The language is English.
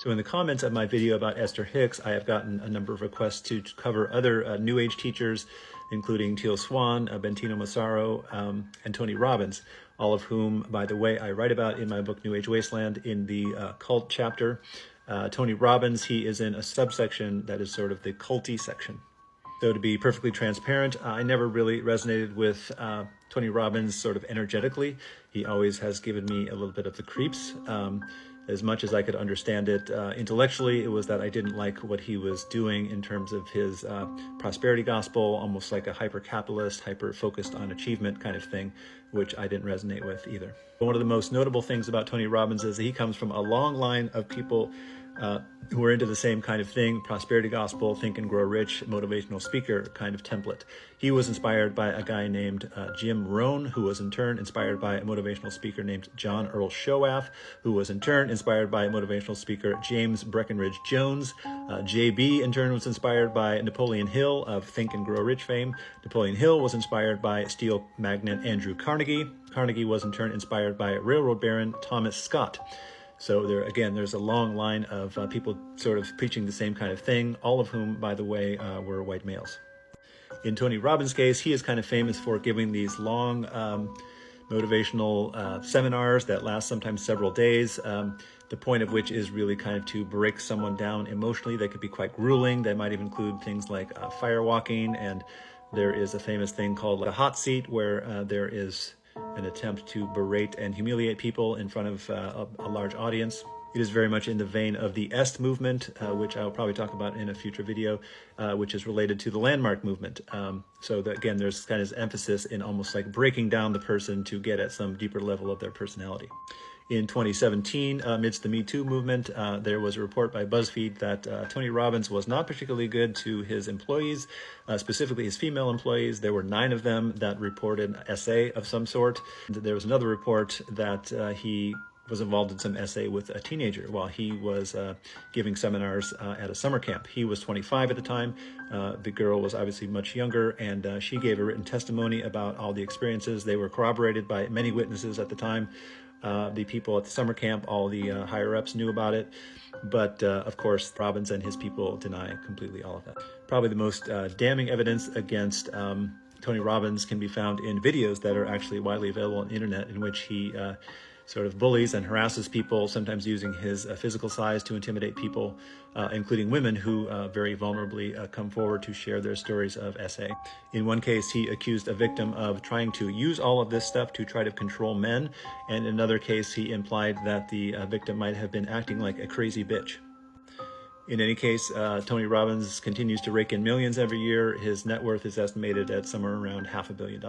So in the comments of my video about Esther Hicks, I have gotten a number of requests to cover other New Age teachers, including Teal Swan, Bentino Massaro, and Tony Robbins, all of whom, by the way, I write about in my book, New Age Wasteland, in the cult chapter. Tony Robbins, he is in a subsection that is sort of the culty section. So to be perfectly transparent, I never really resonated with Tony Robbins sort of energetically. He always has given me a little bit of the creeps. As much as I could understand it intellectually, it was that I didn't like what he was doing in terms of his prosperity gospel, almost like a hyper-capitalist, hyper-focused on achievement kind of thing, which I didn't resonate with either. One of the most notable things about Tony Robbins is that he comes from a long line of people who are into the same kind of thing, prosperity gospel, think and grow rich, motivational speaker kind of template. He was inspired by a guy named Jim Rohn, who was in turn inspired by a motivational speaker named John Earl Shoaff, who was in turn inspired by a motivational speaker James Breckenridge Jones. JB in turn was inspired by Napoleon Hill of Think and Grow Rich fame. Napoleon Hill was inspired by steel magnate Andrew Carnegie. Carnegie was in turn inspired by railroad baron Thomas Scott. So there's a long line of people sort of preaching the same kind of thing, all of whom, by the way, were white males. In Tony Robbins' case, he is kind of famous for giving these long motivational seminars that last sometimes several days, the point of which is really kind of to break someone down emotionally. They could be quite grueling. They might even include things like firewalking, and there is a famous thing called a hot seat where there is an attempt to berate and humiliate people in front of a large audience. It is very much in the vein of the Est movement, which I'll probably talk about in a future video, which is related to the landmark movement. Again, there's kind of emphasis in almost like breaking down the person to get at some deeper level of their personality. In 2017, amidst the Me Too movement, there was a report by BuzzFeed that Tony Robbins was not particularly good to his employees, specifically his female employees. There were 9 of them that reported essay of some sort. There was another report that he was involved in some essay with a teenager while he was giving seminars at a summer camp. He was 25 at the time. The girl was obviously much younger, and she gave a written testimony about all the experiences. They were corroborated by many witnesses at the time. The people at the summer camp, all the higher-ups knew about it. But of course, Robbins and his people deny completely all of that. Probably the most damning evidence against Tony Robbins can be found in videos that are actually widely available on the internet, in which he sort of bullies and harasses people, sometimes using his physical size to intimidate people, including women who very vulnerably come forward to share their stories of SA. In one case, he accused a victim of trying to use all of this stuff to try to control men, and in another case, he implied that the victim might have been acting like a crazy bitch. In any case, Tony Robbins continues to rake in millions every year. His net worth is estimated at somewhere around $500 million.